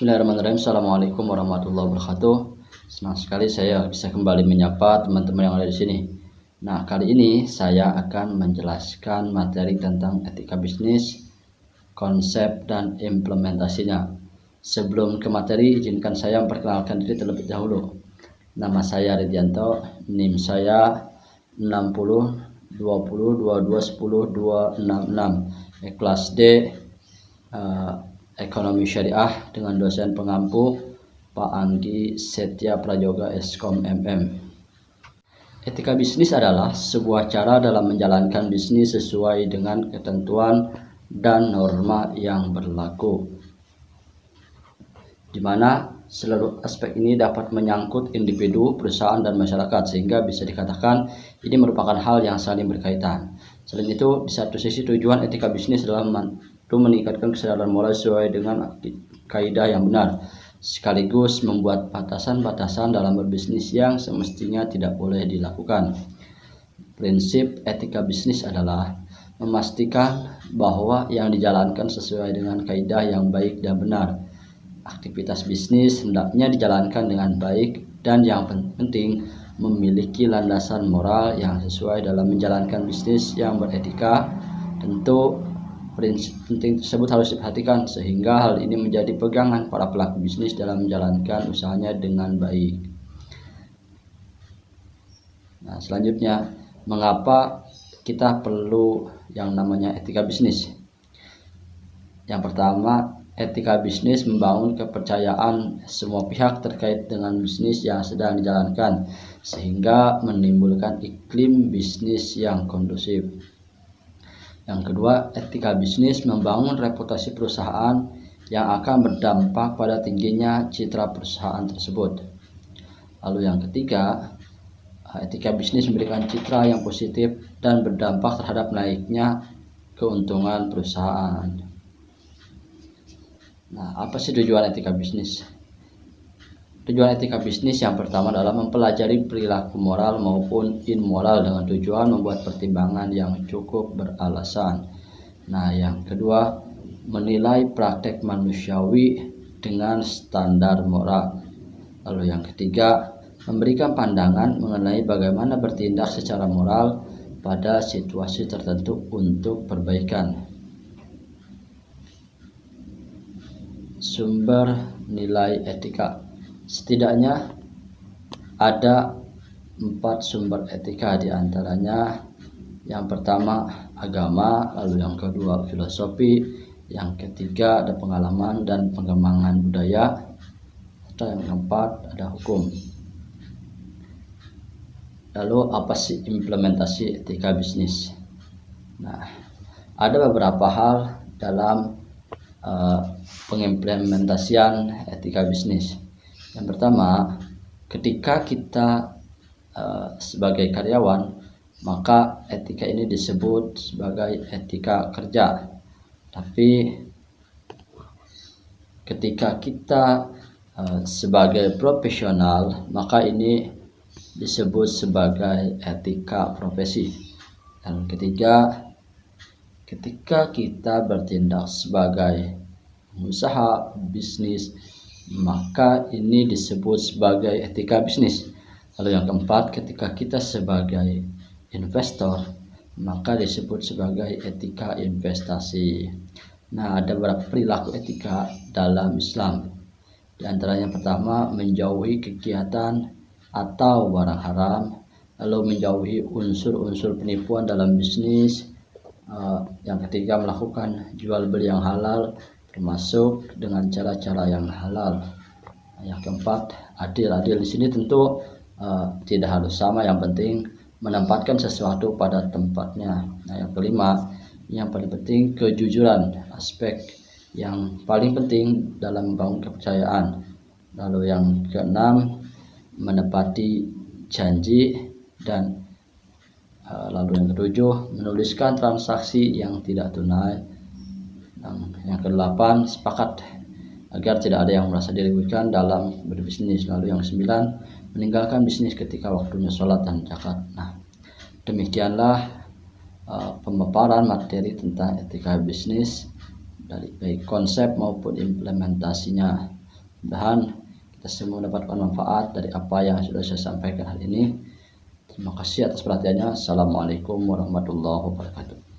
Bismillahirrahmanirrahim. Assalamualaikum warahmatullahi wabarakatuh. Senang sekali saya bisa kembali menyapa teman-teman yang ada di sini. Nah, kali ini saya akan menjelaskan materi tentang etika bisnis, konsep dan implementasinya. Sebelum ke materi, izinkan saya memperkenalkan diri terlebih dahulu. Nama saya Ridianto, NIM saya 60 20 22 10 266, kelas D, Ekonomi Syariah, dengan dosen pengampu Pak Anggi Setia Prajoga Eskom MM. Etika bisnis adalah sebuah cara dalam menjalankan bisnis sesuai dengan ketentuan dan norma yang berlaku, di mana seluruh aspek ini dapat menyangkut individu, perusahaan, dan masyarakat, sehingga bisa dikatakan ini merupakan hal yang saling berkaitan. Selain itu, di satu sisi tujuan etika bisnis adalah meningkatkan kesadaran moral sesuai dengan kaidah yang benar, sekaligus membuat batasan-batasan dalam berbisnis yang semestinya tidak boleh dilakukan. Prinsip etika bisnis adalah memastikan bahwa yang dijalankan sesuai dengan kaidah yang baik dan benar. Aktivitas bisnis hendaknya dijalankan dengan baik dan yang penting memiliki landasan moral yang sesuai dalam menjalankan bisnis yang beretika. Tentu prinsip penting tersebut harus diperhatikan sehingga hal ini menjadi pegangan para pelaku bisnis dalam menjalankan usahanya dengan baik. Nah, selanjutnya, mengapa kita perlu yang namanya etika bisnis? Yang pertama, etika bisnis membangun kepercayaan semua pihak terkait dengan bisnis yang sedang dijalankan, sehingga menimbulkan iklim bisnis yang kondusif. Yang kedua, etika bisnis membangun reputasi perusahaan yang akan berdampak pada tingginya citra perusahaan tersebut. Lalu yang ketiga, etika bisnis memberikan citra yang positif dan berdampak terhadap naiknya keuntungan perusahaan. Nah, apa sih tujuan etika bisnis? Tujuan etika bisnis yang pertama adalah mempelajari perilaku moral maupun immoral dengan tujuan membuat pertimbangan yang cukup beralasan. Nah, yang kedua, menilai praktek manusiawi dengan standar moral. Lalu yang ketiga, memberikan pandangan mengenai bagaimana bertindak secara moral pada situasi tertentu untuk perbaikan. Sumber nilai etika. Setidaknya ada 4 sumber etika, diantaranya yang pertama agama, lalu yang kedua filosofi, yang ketiga ada pengalaman dan pengembangan budaya, serta yang keempat ada hukum. Lalu apa sih implementasi etika bisnis? Nah, ada beberapa hal dalam pengimplementasian etika bisnis. Yang pertama, ketika kita sebagai karyawan, maka etika ini disebut sebagai etika kerja. Tapi ketika kita sebagai profesional, maka ini disebut sebagai etika profesi. Dan ketiga, ketika kita bertindak sebagai pengusaha bisnis, maka ini disebut sebagai etika bisnis. Lalu yang keempat, ketika kita sebagai investor, maka disebut sebagai etika investasi. Nah, ada beberapa perilaku etika dalam Islam. Di antara yang pertama, menjauhi kegiatan atau barang haram, lalu menjauhi unsur-unsur penipuan dalam bisnis. Yang ketiga, melakukan jual beli yang halal, termasuk dengan cara-cara yang halal. Yang keempat, adil. Adil di sini tentu tidak harus sama, yang penting menempatkan sesuatu pada tempatnya. Nah, yang kelima, yang paling penting, kejujuran, aspek yang paling penting dalam membangun kepercayaan. Lalu yang keenam, menepati janji, dan lalu yang ketujuh, menuliskan transaksi yang tidak tunai. Yang kedelapan, sepakat agar tidak ada yang merasa dirugikan dalam berbisnis. Lalu yang kesembilan, meninggalkan bisnis ketika waktunya sholat dan zakat. Nah, demikianlah pemaparan materi tentang etika bisnis dari baik konsep maupun implementasinya. Mudah-mudahan kita semua mendapatkan manfaat dari apa yang sudah saya sampaikan hari ini. Terima kasih atas perhatiannya. Assalamualaikum warahmatullahi wabarakatuh.